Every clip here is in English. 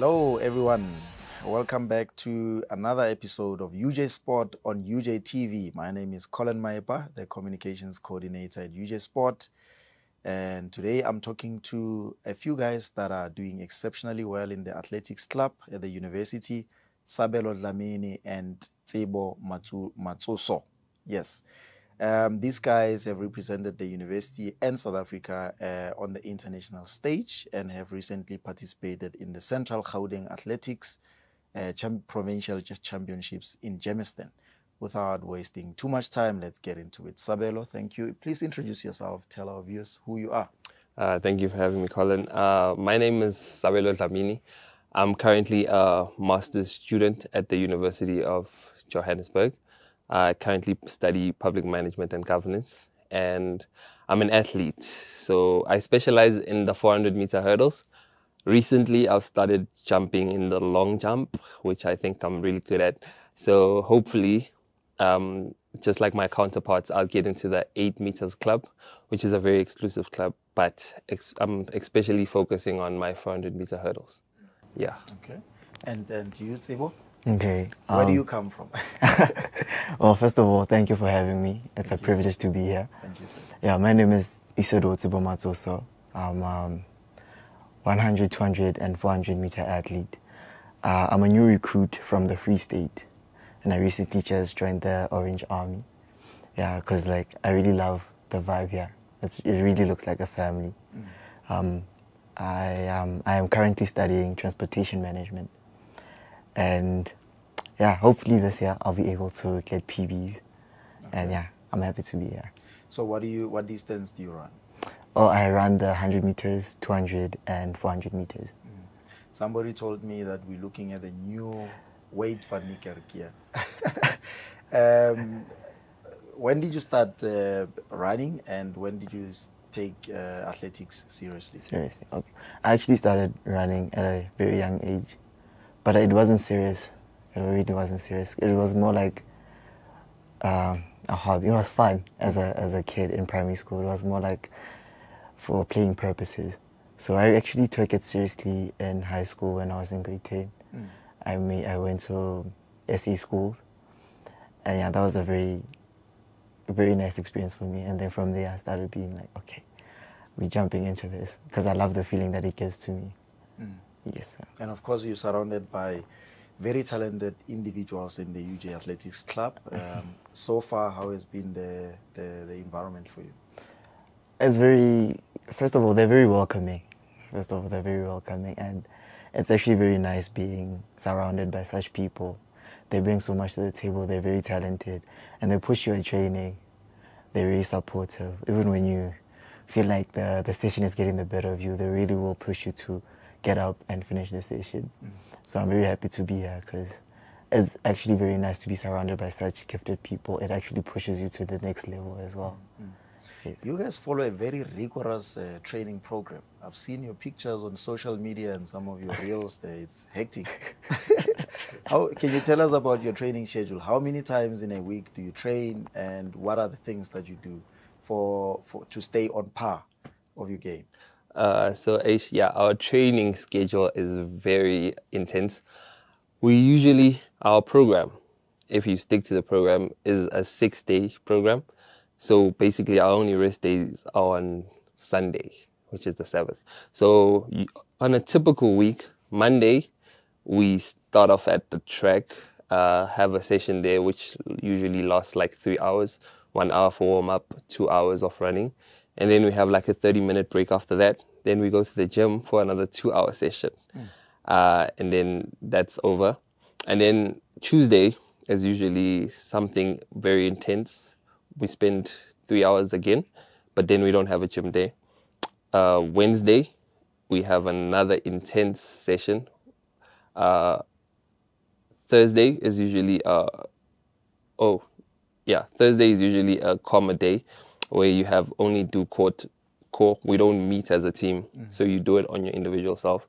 Hello everyone, welcome back to another episode of UJ Sport on UJTV. My name is Collen, the communications coordinator at UJ Sport, and today I'm talking to a few guys that are doing exceptionally well in the athletics club at the university, Sabelo Dhlamini and Tsebo Matsoso. Yes. These guys have represented the university and South Africa on the international stage and have recently participated in the Central Gauteng Athletics Provincial Championships in Germiston. Without wasting too much time, let's get into it. Sabelo, thank you. Please introduce yourself. Tell our viewers who you are. Thank you for having me, Colin. My name is Sabelo Dhlamini. I'm currently a master's student at the University of Johannesburg. I currently study public management and governance, and I'm an athlete. So I specialize in the 400-meter hurdles. Recently, I've started jumping in the long jump, which I think I'm really good at. So hopefully, just like my counterparts, I'll get into the 8 meters club, which is a very exclusive club, but I'm especially focusing on my 400-meter hurdles. Yeah. Okay. And do you, Tsebo? Okay. Where do you come from? Well, first of all, thank you for having me. It's a privilege to be here. Thank you, sir. Yeah, my name is Tsebo Matsoso. I'm 100, 200, and 400-meter athlete. I'm a new recruit from the Free State, and I recently just joined the Orange Army. Yeah, because I really love the vibe here. It really looks like a family. I am currently studying transportation management. And yeah, hopefully this year I'll be able to get PBs. Okay. And yeah, I'm happy to be here. So what distance do you run? Oh, I run the 100 meters, 200 and 400 meters. Somebody told me that we're looking at a new weight for Nikerkia. When did you start running, and when did you take athletics seriously? Seriously, okay. I actually started running at a very young age. But it wasn't serious. It really wasn't serious. It was more like a hobby. It was fun as a kid in primary school. It was more like for playing purposes. So I actually took it seriously in high school when I was in grade 10. I went to SE schools, and yeah, that was a very nice experience for me. And then from there, I started being like, okay, we're jumping into this because I love the feeling that it gives to me. Yes, sir. And of course, you're surrounded by very talented individuals in the UJ Athletics Club. So far, how has been the environment for you? It's first of all, they're very welcoming. And it's actually very nice being surrounded by such people. They bring so much to the table. They're very talented, and they push you at training. They're very supportive. Even when you feel like the session is getting the better of you, they really will push you to get up and finish the session. So I'm very happy to be here because it's actually very nice to be surrounded by such gifted people. It actually pushes you to the next level as well. Yes. You guys follow a very rigorous training program. I've seen your pictures on social media and some of your reels there. It's hectic. Can you tell us about your training schedule? How many times in a week do you train, and what are the things that you do to stay on par of your game? Our training schedule is very intense. Our program, if you stick to the program, is a 6-day program. So basically our only rest days are on Sunday, which is the Sabbath. So on a typical week, Monday, we start off at the track, have a session there, which usually lasts like 3 hours, 1 hour for warm-up, 2 hours of running. And then we have like a 30-minute break after that. Then we go to the gym for another 2-hour session. And then that's over. And then Tuesday is usually something very intense. We spend 3 hours again, but then we don't have a gym day. Wednesday, we have another intense session. Thursday is usually Thursday is usually a calmer day, where you have only do core. We don't meet as a team, so you do it on your individual self.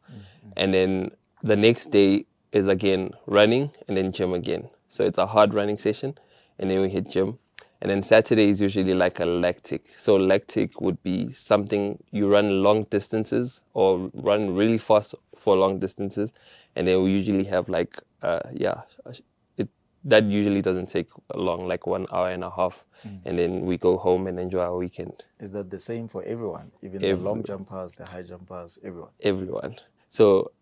And then the next day is again running and then gym again. So it's a hard running session, and then we hit gym. And then Saturday is usually like a lactic. So lactic would be something you run long distances or run really fast for long distances. And then we usually have like, that usually doesn't take long, like 1 hour and a half. And then we go home and enjoy our weekend. Is that the same for everyone? Even the long jumpers, the high jumpers, everyone? Everyone. So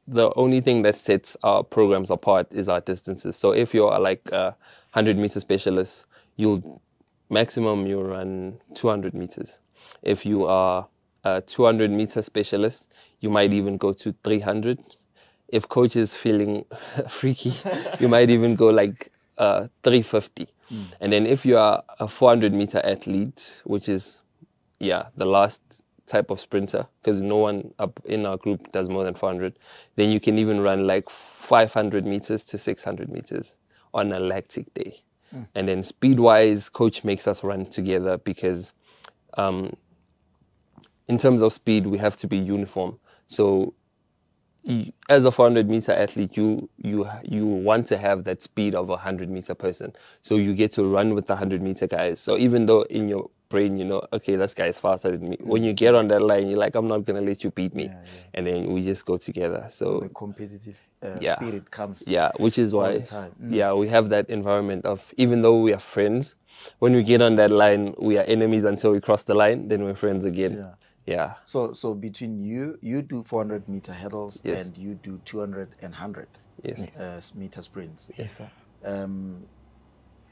the only thing that sets our programs apart is our distances. So if you're like a 100-meter specialist, you'll run 200 meters. If you are a 200-meter specialist, you might even go to 300. If coach is feeling freaky, you might even go like 350. And then if you are a 400-meter athlete, which is, the last type of sprinter, because no one up in our group does more than 400, then you can even run like 500 meters to 600 meters on a lactic day. And then speed-wise, coach makes us run together because in terms of speed, we have to be uniform. So as a 400-meter athlete, you want to have that speed of a 100-meter person. So you get to run with the 100-meter guys. So even though in your brain, okay, this guy is faster than me, when you get on that line, you're like, I'm not going to let you beat me. And then we just go together. So the competitive spirit comes which is why, all the time. we have that environment of, even though we are friends, when we get on that line, we are enemies until we cross the line, then we're friends again. So between you do 400-meter hurdles and you do 200 and 100 meter sprints. Yes, sir.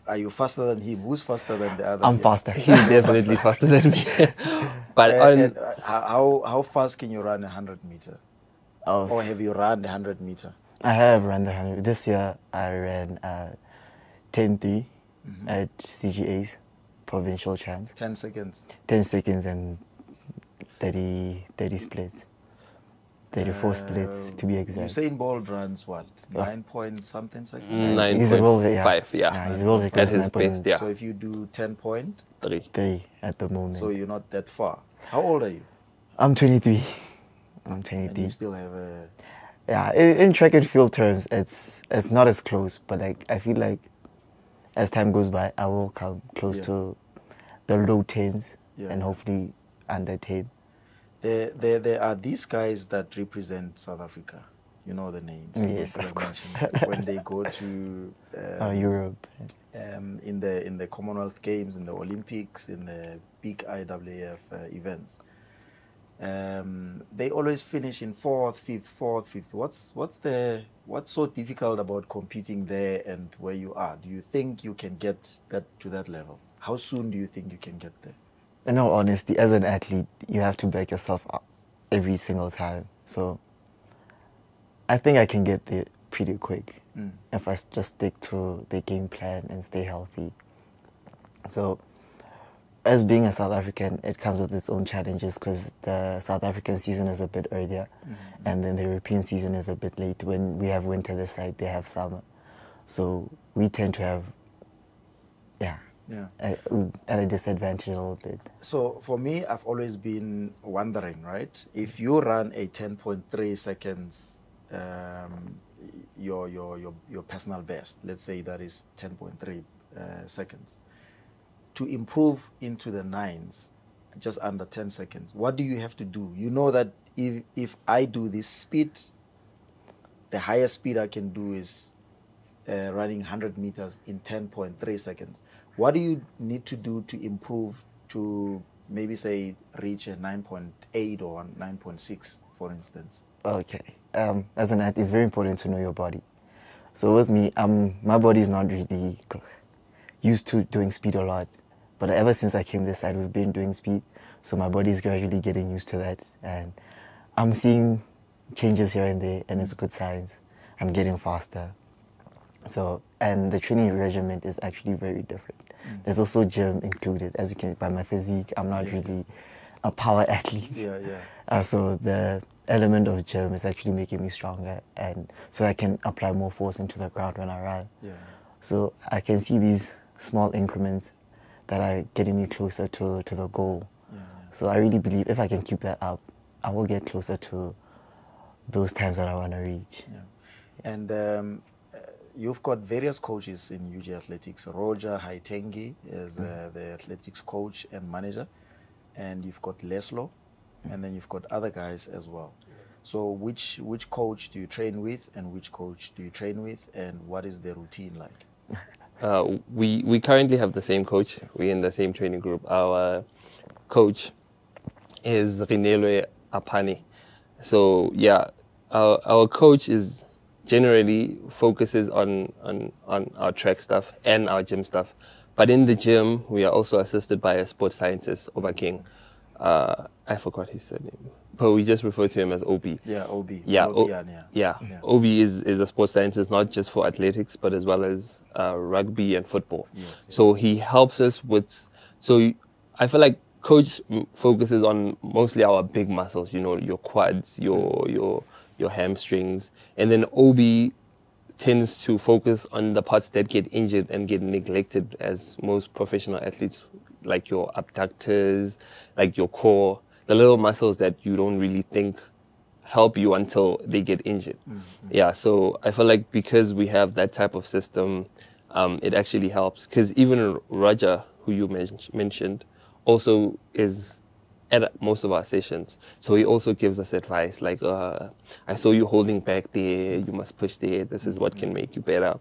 Are you faster than him? Who's faster than the other? I'm faster. He's definitely faster than me. But how fast can you run 100 meter? Or have you run the 100 meter? I have run the 100. This year I ran 10.3 at CGA's provincial champs. 10 seconds. 10 seconds and 30 splits. 34 splits to be exact. Usain Bolt runs what? 9 point something seconds? 9.5, he's world record. That's his best, So if you do 10.3 3 at the moment. So you're not that far. How old are you? I'm 23. I'm 23. And you still have a... Yeah, in track and field terms, it's not as close, but like I feel like as time goes by, I will come close to the low 10s and hopefully under 10. There are these guys that represent South Africa. You know the names. Yes, of course. When they go to Europe, in the Commonwealth Games, in the Olympics, in the big IAAF events, they always finish in fourth, fifth. What's so difficult about competing there and where you are? Do you think you can get to that level? How soon do you think you can get there? In all honesty, as an athlete, you have to back yourself up every single time. So I think I can get there pretty quick if I just stick to the game plan and stay healthy. So as being a South African, it comes with its own challenges because the South African season is a bit earlier and then the European season is a bit late. When we have winter this side, they have summer. So we tend to have, at a disadvantage a little bit. So for me, I've always been wondering, right? If you run a 10.3 seconds, your personal best, let's say that is 10.3 seconds, to improve into the 9s, just under 10 seconds, what do you have to do? You know that if I do this speed, the highest speed I can do is running 100 meters in 10.3 seconds. What do you need to do to improve to maybe say reach a 9.8 or 9.6, for instance? Okay. As an athlete, it's very important to know your body. So with me, my body is not really used to doing speed a lot. But ever since I came this side, we've been doing speed. So my body is gradually getting used to that. And I'm seeing changes here and there, and it's good signs. I'm getting faster. So, and the training regimen is actually very different. There's also gym included. As you can see by my physique, I'm not really a power athlete. So the element of gym is actually making me stronger, and so I can apply more force into the ground when I run. So I can see these small increments that are getting me closer to the goal. So I really believe if I can keep that up, I will get closer to those times that I want to reach. And you've got various coaches in UJ Athletics. Roger Haitengi is the athletics coach and manager, and you've got Leslo, and then you've got other guys as well. So which coach do you train with, and which coach do you train with, and what is the routine like? We currently have the same coach. We're in the same training group. Our coach is Rinelwe Apani. So yeah, our coach is generally focuses on our track stuff and our gym stuff. But in the gym, we are also assisted by a sports scientist, Oba King. I forgot his surname, but we just refer to him as Obi. Yeah, Obi. Yeah, yeah. Obi is a sports scientist, not just for athletics, but as well as rugby and football. Yes. So he helps us with. So I feel like coach focuses on mostly our big muscles. You know, your quads, your hamstrings, and then Obi tends to focus on the parts that get injured and get neglected, as most professional athletes, like your abductors, like your core, the little muscles that you don't really think help you until they get injured. Yeah, so I feel like because we have that type of system, it actually helps. Because even Roger, who you mentioned, also is at most of our sessions. So he also gives us advice like, I saw you holding back there, you must push there, this is what can make you better.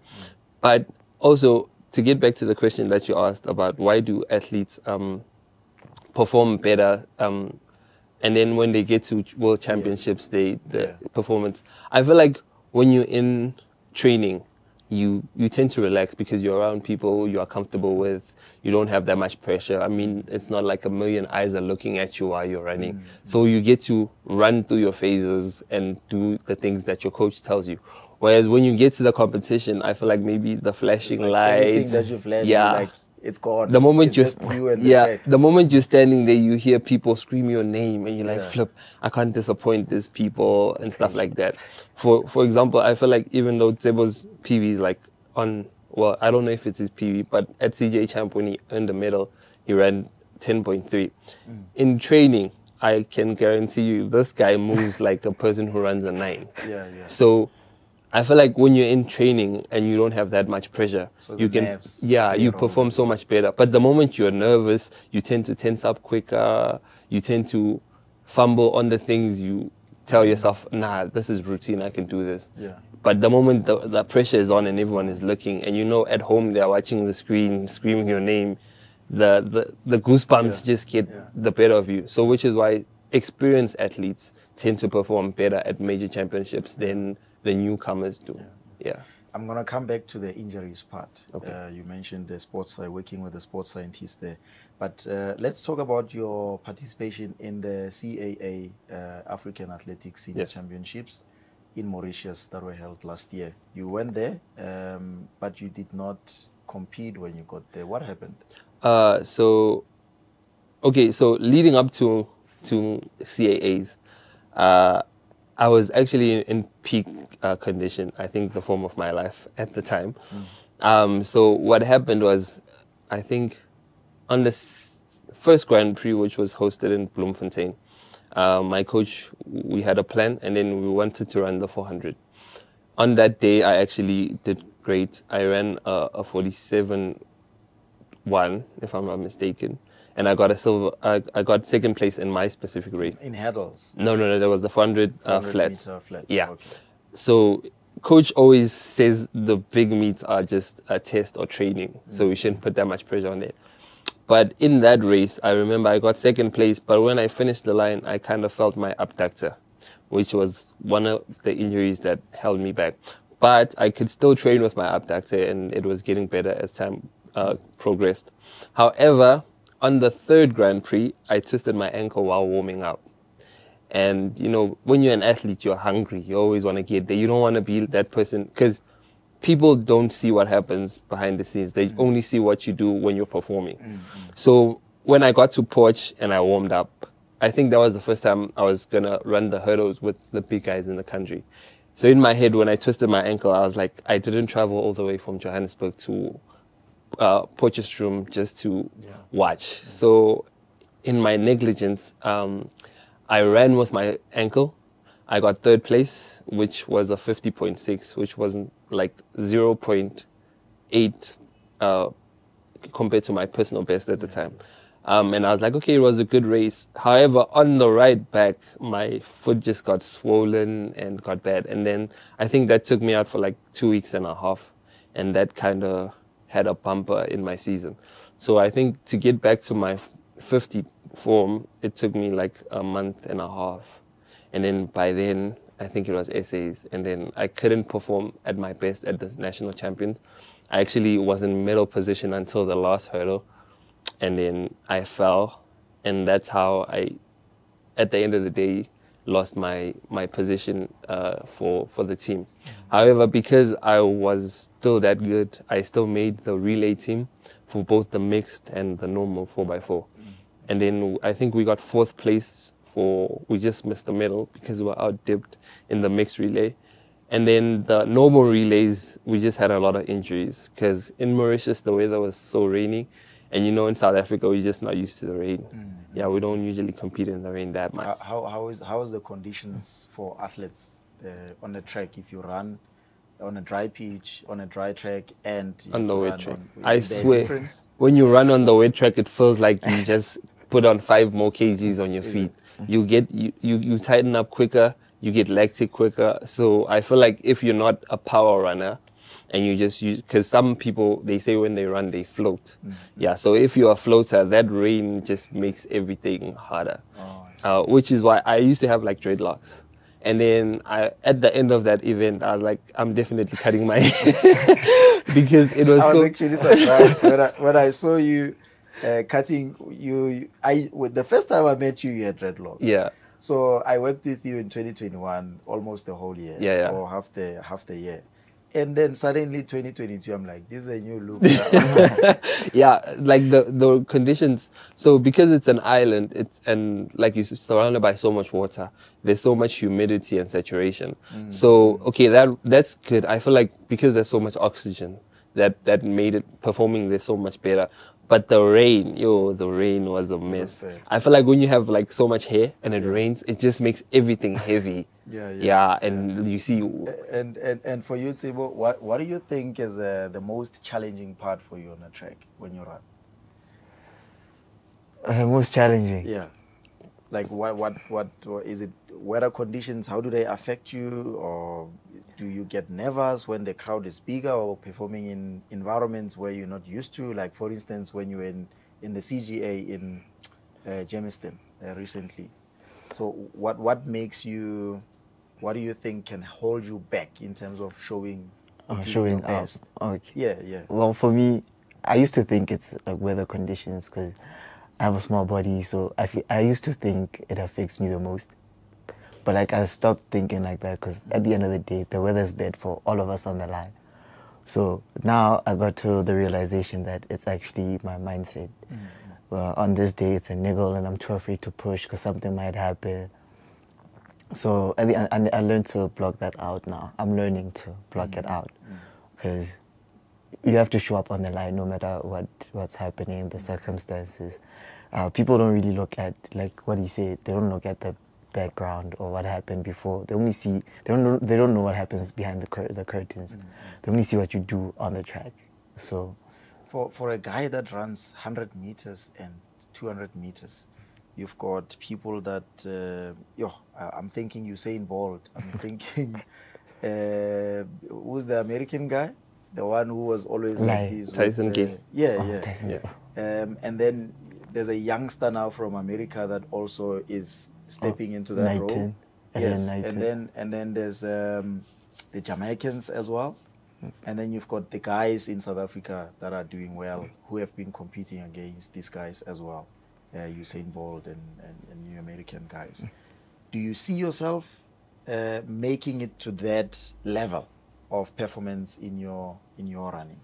But also, to get back to the question that you asked about why do athletes perform better, and then when they get to world championships, the performance, I feel like when you're in training, you tend to relax because you're around people you are comfortable with. You don't have that much pressure. I mean, it's not like a million eyes are looking at you while you're running. So you get to run through your phases and do the things that your coach tells you. Whereas when you get to the competition, I feel like maybe the flashing lights, everything that you flash, like it's gone. The moment it's the moment you're standing there, you hear people scream your name, and you're like, "Flip, I can't disappoint these people," and stuff like that. For example, I feel like even though Tsebo's PV is like on, well, I don't know if it's his PV, but at CJ Champ when he earned the medal, he ran 10.3. In training, I can guarantee you, this guy moves like a person who runs a 9. So I feel like when you're in training and you don't have that much pressure, so you can, you perform so much better. But the moment you're nervous, you tend to tense up quicker. You tend to fumble on the things you tell yourself, nah, this is routine, I can do this. But the moment the pressure is on and everyone is looking, and you know at home they're watching the screen, screaming your name, the goosebumps just get the better of you. So which is why experienced athletes tend to perform better at major championships than the newcomers do. I'm going to come back to the injuries part. Okay. You mentioned the sports working with the sports scientist there. But let's talk about your participation in the CAA African Athletics Senior Championships in Mauritius that were held last year. You went there, but you did not compete when you got there. What happened? So leading up to CAAs, I was actually in peak condition, I think the form of my life at the time. So what happened was, I think on the first Grand Prix, which was hosted in Bloemfontein, my coach, we had a plan, and then we wanted to run the 400. On that day, I actually did great. I ran a 47.1, if I'm not mistaken. And I got a silver. I got second place in my specific race. In hurdles? No. That was the 400 flat. Meter flat. Yeah. Okay. So coach always says the big meets are just a test or training, so we shouldn't put that much pressure on it. But in that race, I remember I got second place. But when I finished the line, I kind of felt my abductor, which was one of the injuries that held me back. But I could still train with my abductor, and it was getting better as time progressed. However, on the third Grand Prix, I twisted my ankle while warming up. And, you know, when you're an athlete, you're hungry. You always want to get there. You don't want to be that person, because people don't see what happens behind the scenes. They only see what you do when you're performing. So when I got to Porch and I warmed up, I think that was the first time I was going to run the hurdles with the big guys in the country. So in my head, when I twisted my ankle, I was like, I didn't travel all the way from Johannesburg to Potchefstroom just to watch. So in my negligence, I ran with my ankle. I got third place, which was a 50.6, which wasn't like 0.8 compared to my personal best at the time. And I was like, okay, it was a good race. However, on the ride back, my foot just got swollen and got bad. And then I think that took me out for like 2 weeks and a half. And that kind of had a bumper in my season. So I think to get back to my 50 form, it took me like a month and a half. And then by then, I think it was essays. And then I couldn't perform at my best at the national champions. I actually was in middle position until the last hurdle. And then I fell. And that's how I, at the end of the day, lost my position for the team. However, because I was still that good, I still made the relay team for both the mixed and the normal 4x4. And then I think we got 4th place we just missed the medal because we were out-dipped in the mixed relay. And then the normal relays, we just had a lot of injuries because in Mauritius, the weather was so rainy. And you know, in South Africa, we're just not used to the rain. Yeah, we don't usually compete in the rain that much. How is the conditions for athletes on the track if you run on a dry pitch, on a dry track, and on the wet track? I swear, when you run on the wet track, it feels like you just put on 5 more kgs on your feet. You get you tighten up quicker, you get lactic quicker. So I feel like if you're not a power runner, and you just use, because some people, they say when they run, they float. Yeah, so if you're a floater, that rain just makes everything harder. Which is why I used to have like dreadlocks. And then at the end of that event, I was like, I'm definitely cutting my hair. Because it was I was actually surprised when I saw you cutting you. The first time I met you, you had dreadlocks. Yeah. So I worked with you in 2021, almost the whole year. Yeah. Or half the year. And then suddenly 2022, I'm like, this is a new look. Yeah, like the conditions. So because it's an island, and like you're surrounded by so much water, there's so much humidity and saturation. So, okay, that's good. I feel like because there's so much oxygen, that made it performing there so much better. But the rain was a mess. I feel like when you have like so much hair and it rains, it just makes everything heavy. Yeah, and you see. And for you, Tsebo, what do you think is the most challenging part for you on the track when you run? Most challenging. Yeah. Like what is it? Weather conditions? How do they affect you, or do you get nervous when the crowd is bigger, or performing in environments where you're not used to? Like for instance, when you were in the CGA in Jamestown recently. So what makes you? What do you think can hold you back in terms of showing your best? Okay. Yeah. Well, for me, I used to think it's like weather conditions because I have a small body, so I used to think it affects me the most. But like I stopped thinking like that because at the end of the day, the weather's bad for all of us on the line. So now I got to the realization that it's actually my mindset. Well, on this day, it's a niggle and I'm too afraid to push because something might happen. So I learned to block that out now. I'm learning to block it out because you have to show up on the line no matter what's happening, the circumstances. People don't really look at, like what he said, they don't look at the background or what happened before. They only see, they don't know what happens behind the curtains. They only see what you do on the track. So for a guy that runs 100 meters and 200 meters, you've got people that, I'm thinking Usain Bolt. I'm thinking, who's the American guy? The one who was always like this. Tyson Gay. Tyson. And then there's a youngster now from America that also is stepping into that role. Yes. And then there's the Jamaicans as well. And then you've got the guys in South Africa that are doing well, who have been competing against these guys as well. Usain Bolt and new American guys. Do you see yourself making it to that level of performance in your running?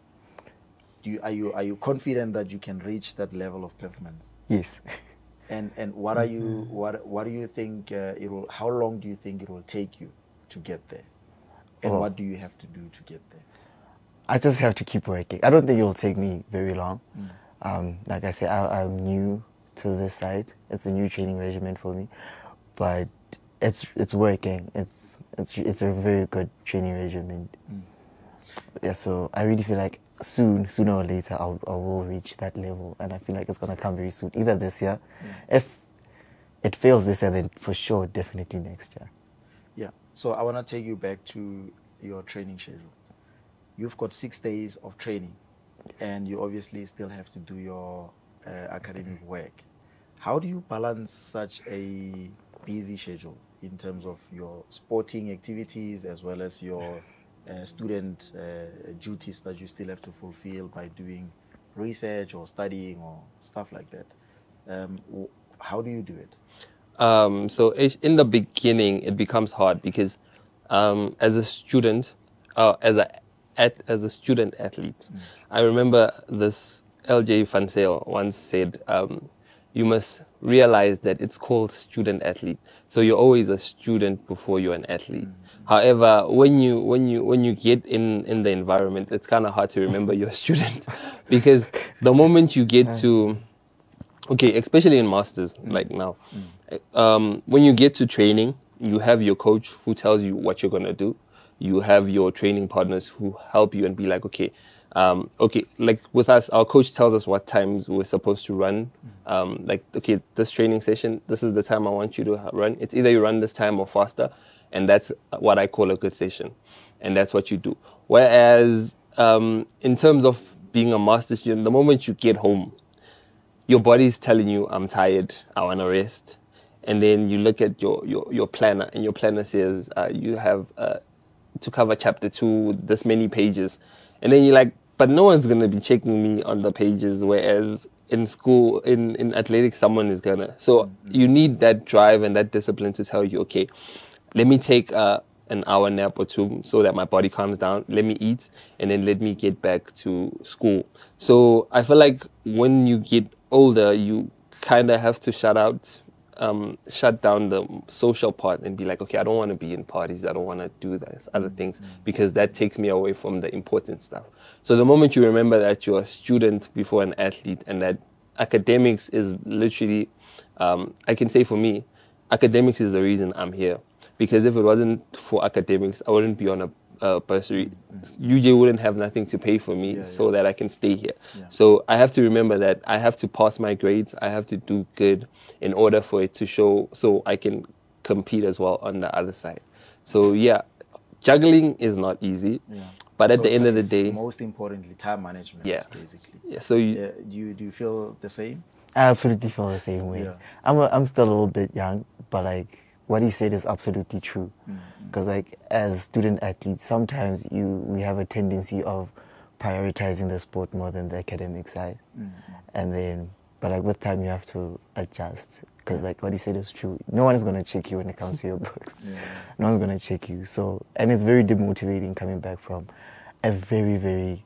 Are you confident that you can reach that level of performance? Yes. And what are you what do you think how long do you think it will take you to get there? And what do you have to do to get there? I just have to keep working. I don't think it will take me very long. Like I said, I'm new to this side. It's a new training regimen for me, but it's working. It's a very good training regimen. Yeah, so I really feel like sooner or later, I will reach that level, and I feel like it's gonna come very soon. Either this year, if it fails this year, then for sure, definitely next year. Yeah. So I want to take you back to your training schedule. You've got 6 days of training, and you obviously still have to do your academic work. How do you balance such a busy schedule in terms of your sporting activities as well as your student duties that you still have to fulfill by doing research or studying or stuff like that? How do you do it? So in the beginning, it becomes hard because as a student, as a student athlete, I remember this LJ Van Zyl once said, you must realize that it's called student athlete. So you're always a student before you're an athlete. However, when you get in the environment, it's kind of hard to remember you're a student because the moment you get to, okay, especially in masters like now, when you get to training, you have your coach who tells you what you're gonna do. You have your training partners who help you and be like, okay, like with us, our coach tells us what times we're supposed to run. Like, okay, this training session, this is the time I want you to run. It's either you run this time or faster, and that's what I call a good session, and that's what you do. Whereas in terms of being a master student, the moment you get home, your body's telling you, I'm tired, I want to rest. And then you look at your planner, and your planner says you have to cover chapter 2, this many pages. And then you're like, but no one's going to be checking me on the pages, whereas in school, in athletics, someone is going to. So you need that drive and that discipline to tell you, okay, let me take an hour nap or 2 so that my body calms down. Let me eat, and then let me get back to school. So I feel like when you get older, you kind of have to shut down the social part and be like, okay, I don't want to be in parties. I don't want to do those other things because that takes me away from the important stuff. So the moment you remember that you're a student before an athlete and that academics is literally, I can say for me, academics is the reason I'm here. Because if it wasn't for academics, I wouldn't be on a bursary. UJ wouldn't have nothing to pay for me that I can stay here. So I have to remember that I have to pass my grades. I have to do good in order for it to show so I can compete as well on the other side. So yeah, juggling is not easy. But at the end of the day, most importantly, time management. Basically. Yeah. So do you feel the same? I absolutely feel the same way. I'm still a little bit young, but like what he said is absolutely true. Because like as student athletes, sometimes we have a tendency of prioritizing the sport more than the academic side, and then but like with time you have to adjust. Because like what he said is true. No one is gonna check you when it comes to your books. No one's gonna check you. So and it's very demotivating coming back from a very, very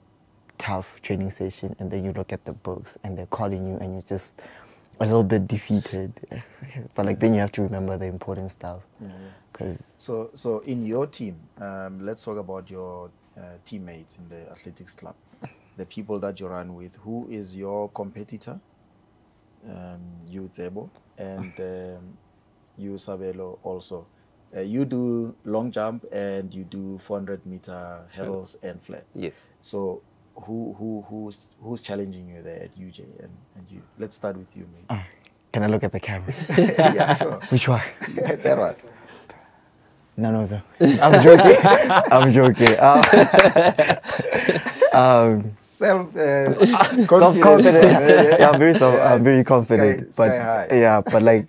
tough training session, and then you look at the books and they're calling you, and you're just a little bit defeated. But like then you have to remember the important stuff. So in your team, let's talk about your teammates in the athletics club, the people that you run with. Who is your competitor? You, Tsebo, and you, Sabelo, also. You do long jump and you do 400-meter hurdles and flat. Yes. So who's challenging you there at UJ and you? Let's start with you, mate. Can I look at the camera? Yeah, sure. Which one? That one. None of them. I'm joking. I'm joking. Self-confident. Yeah, I'm very confident. Sky high. Yeah, but like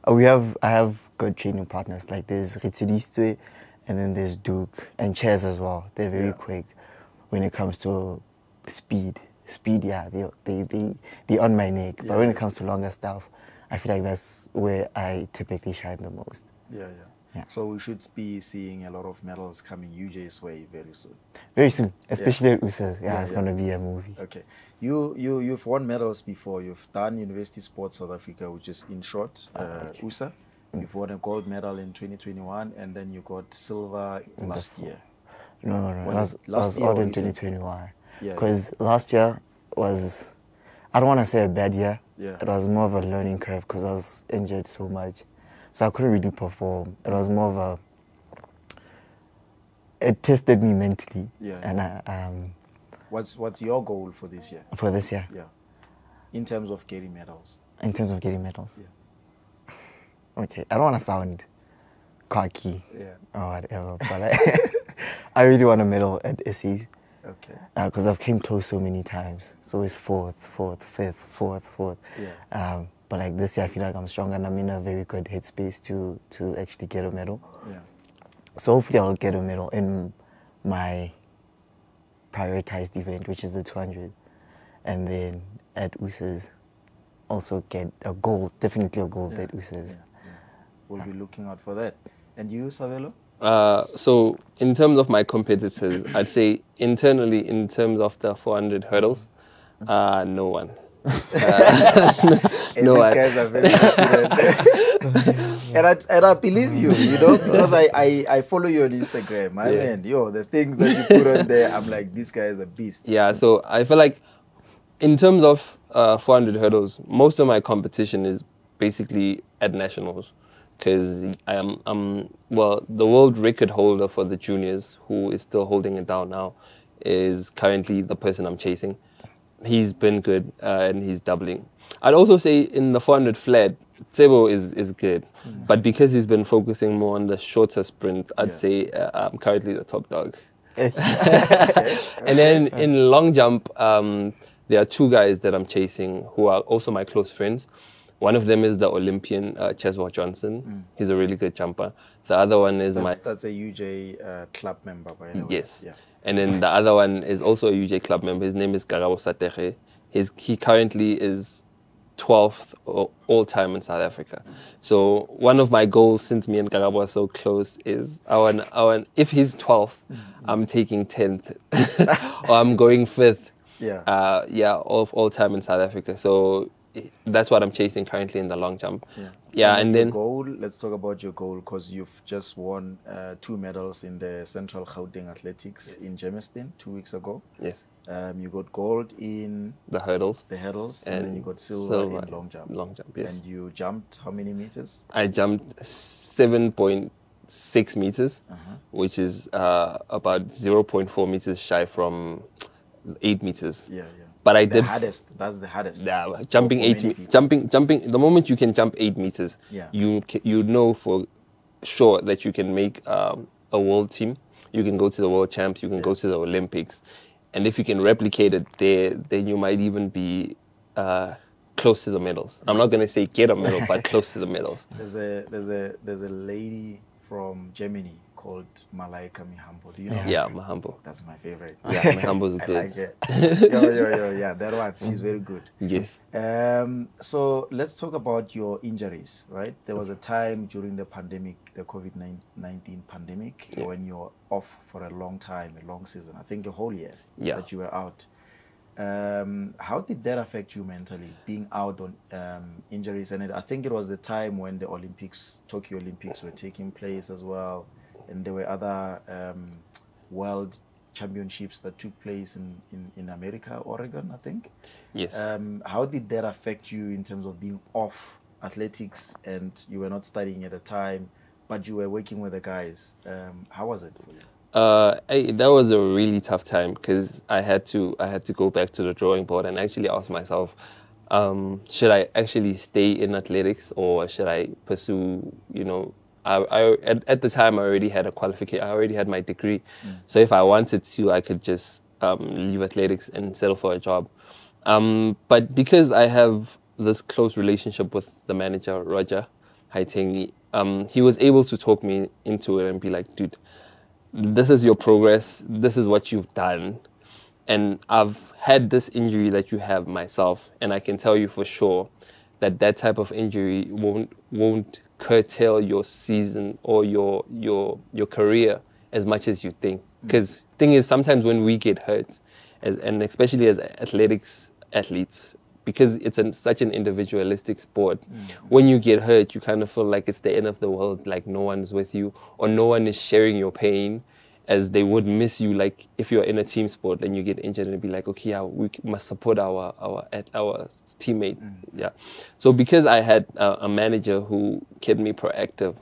I have good training partners. Like there's Ritsidistwe, and then there's Duke and Chairs as well. They're very quick when it comes to speed. Yeah, they on my neck. But when it comes to longer stuff, I feel like that's where I typically shine the most. Yeah. So we should be seeing a lot of medals coming UJ's way very soon. Very soon, especially at USA. It's going to be a movie. Okay. You've won medals before. You've done University Sports South Africa, which is in short, USA. You've won a gold medal in 2021, and then you got silver last year. No. It was all in 2021. Because last year was, I don't want to say a bad year. It was more of a learning curve because I was injured so much. So I couldn't really perform. It was more of it tested me mentally. Yeah. And What's your goal for this year? for this year, Yeah. In terms of getting medals. in terms of getting medals. Yeah. Okay, I don't want to sound cocky Yeah. or whatever, but I really want a medal at SEs. Okay. Because I've came close so many times. So it's fourth, fifth, fourth. Yeah. But like this year, I feel like I'm strong and I'm in a very good headspace to actually get a medal. Yeah. So hopefully I'll get a medal in my prioritized event, which is the 200. And then at USA's, also get a gold, definitely a gold at USA's. Yeah. We'll be looking out for that. And you, Sabelo? So in terms of my competitors, I'd say internally, in terms of the 400 hurdles, no one. And these guys are very confident. and I believe you, because I follow you on Instagram. Man, the things that you put on there, I'm like, this guy is a beast. Yeah, so I feel like in terms of 400 hurdles, most of my competition is basically at nationals. Because I'm the world record holder for the juniors, who is still holding it down now, is currently the person I'm chasing. He's been good and he's doubling. I'd also say in the 400 flat, Tsebo is good. But because he's been focusing more on the shorter sprint, I'd say I'm currently the top dog. And then in long jump, there are two guys that I'm chasing who are also my close friends. One of them is the Olympian, Tsebo Johnson. He's a really good jumper. The other one is That's a UJ club member, by the way. Yes. Yeah. And then the other one is also a UJ club member. His name is Karabo Sateche. He currently is 12th all time in South Africa. So one of my goals, since me and Karabo are so close, is I want if he's 12th, I'm taking 10th or I'm going 5th. Yeah. Of all time in South Africa. So that's what I'm chasing currently in the long jump. And then goal. Let's talk about your goal, because you've just won 2 medals in the Central Gauteng Athletics in Germiston 2 weeks ago. Yes. You got gold in the hurdles, and then you got silver in long jump. Long jump, yes. And you jumped how many meters? I jumped 7.6 meters, which is about 0.4 meters shy from 8 meters. Yeah. But I the did hardest. That's the hardest. Yeah, jumping 8 jumping. The moment you can jump 8 meters, you know for sure that you can make a world team. You can go to the world champs. You can go to the Olympics, and if you can replicate it there, then you might even be close to the medals. I'm not going to say get a medal, but close to the medals. There's a lady from Germany called Malaika Mihambo. Do you know? Yeah, Mihambo. That's my favorite. Yeah, Mihambo's good. I like it. Yo, yeah, that one. She's very good. Yes. So let's talk about your injuries, right? There was a time during the pandemic, the COVID-19 pandemic, when you were off for a long time, a long season. I think a whole year that you were out. How did that affect you mentally, being out on injuries? And I think it was the time when the Tokyo Olympics were taking place as well. And there were other world championships that took place in America, Oregon, I think. Yes. How did that affect you in terms of being off athletics, and you were not studying at the time, but you were working with the guys? How was it for you? That was a really tough time, because I had to go back to the drawing board and actually ask myself, should I actually stay in athletics, or should I pursue, at the time I already had a qualification, I already had my degree. So if I wanted to, I could just leave athletics and settle for a job. But because I have this close relationship with the manager, Roger Haitengi, he was able to talk me into it and be like, dude, this is your progress, this is what you've done, and I've had this injury that you have myself, and I can tell you for sure that type of injury won't curtail your season or your career as much as you think. Because thing is, sometimes when we get hurt, and especially as athletes, because it's such an individualistic sport, when you get hurt, you kind of feel like it's the end of the world, like no one's with you, or no one is sharing your pain, as they would miss you. Like if you're in a team sport and you get injured, and be like, okay, we must support our teammate. Yeah. So because I had a manager who kept me proactive,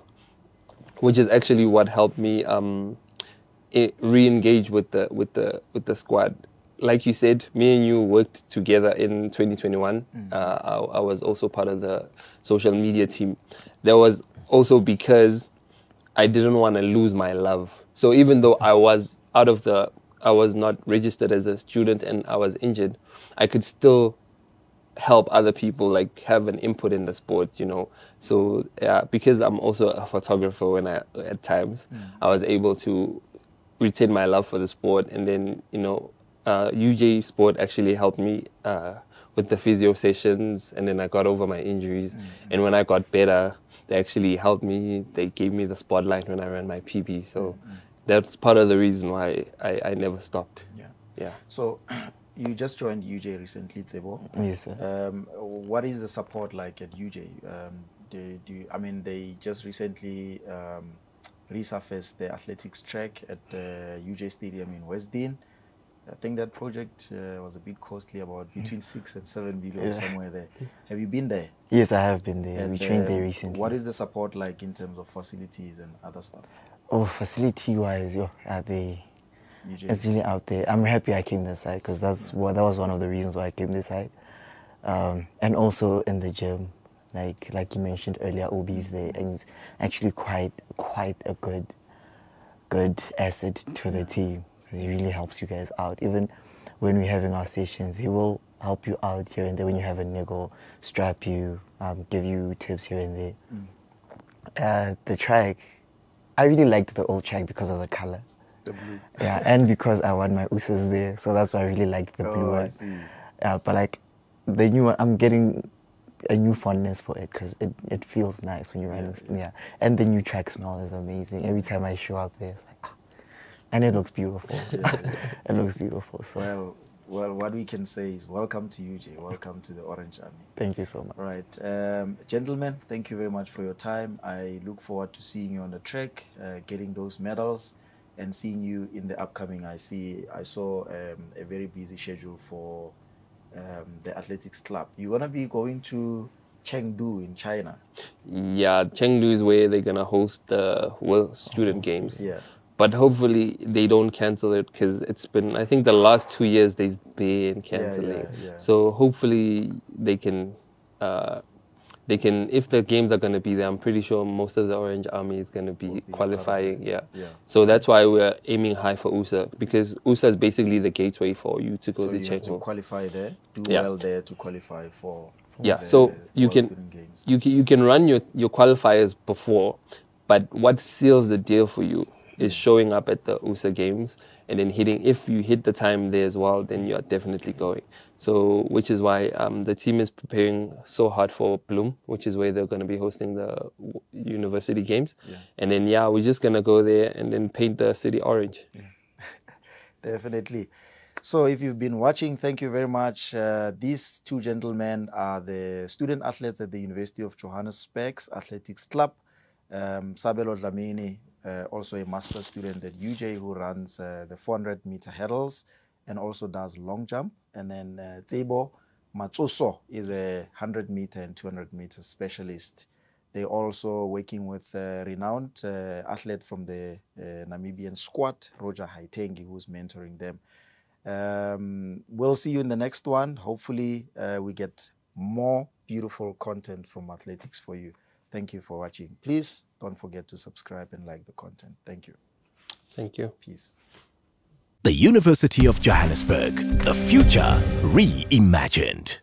which is actually what helped me re-engage with the squad. Like you said, me and you worked together in 2021. I was also part of the social media team. That was also because I didn't want to lose my love. So even though I was not registered as a student and I was injured, I could still help other people, like have an input in the sport, you know. So because I'm also a photographer, at times I was able to retain my love for the sport, and then UJ Sport actually helped me with the physio sessions, and then I got over my injuries. And when I got better, they actually helped me. They gave me the spotlight when I ran my PB. So that's part of the reason why I never stopped. Yeah. So you just joined UJ recently, Tsebo. Yes, sir. What is the support like at UJ? They just recently resurfaced the athletics track at UJ Stadium in Westdean. I think that project was a bit costly, about between 6 and 7 million, somewhere there. Have you been there? Yes, I have been there. And, we trained there recently. What is the support like in terms of facilities and other stuff? Oh, facility-wise, it's really out there. I'm happy I came this side because that was one of the reasons why I came this side. And also in the gym, like you mentioned earlier, OB's there, and it's actually quite a good asset to the team. It really helps you guys out. Even when we're having our sessions, he will help you out here and there. When you have a niggle, strap you, give you tips here and there. The track, I really liked the old track because of the color. The blue. Yeah, and because I want my USAs there, so that's why I really liked the blue one. I see. Yeah, but like the new one, I'm getting a new fondness for it because it feels nice when you're running. Yeah, and the new track smell is amazing. Every time I show up there, it's like, and it looks beautiful. It looks beautiful. So well, what we can say is welcome to UJ. Welcome to the Orange Army. Thank you so much. Right, gentlemen, thank you very much for your time. I look forward to seeing you on the track, getting those medals, and seeing you in the upcoming. I saw a very busy schedule for the athletics club. You're gonna be going to Chengdu in China. Yeah, Chengdu is where they're gonna host the World Student Games. Yeah. But hopefully they don't cancel it because it's been, I think the last 2 years they've been canceling. Yeah. So hopefully they can, if the games are going to be there, I'm pretty sure most of the Orange Army is going to be qualifying. Yeah. So that's why we're aiming high for USA, because USA is basically the gateway for you to go to Chengdu. To qualify there, well there to qualify for so you can run your qualifiers before, but what seals the deal for you is showing up at the USA games and then hitting. If you hit the time there as well, then you're definitely going. So, which is why the team is preparing so hard for Bloom, which is where they're going to be hosting the university games. And then, we're just going to go there and then paint the city orange. Definitely. So if you've been watching, thank you very much. These two gentlemen are the student athletes at the University of Johannesburg's Athletics Club. Sabelo Dhlamini, also a master student at UJ, who runs the 400-meter hurdles and also does long jump. And then Tsebo Matsoso is a 100-meter and 200-meter specialist. They're also working with a renowned athlete from the Namibian squad, Roger Haitengi, who's mentoring them. We'll see you in the next one. Hopefully we get more beautiful content from athletics for you. Thank you for watching. Please don't forget to subscribe and like the content. Thank you. Thank you. Peace. The University of Johannesburg, the future reimagined.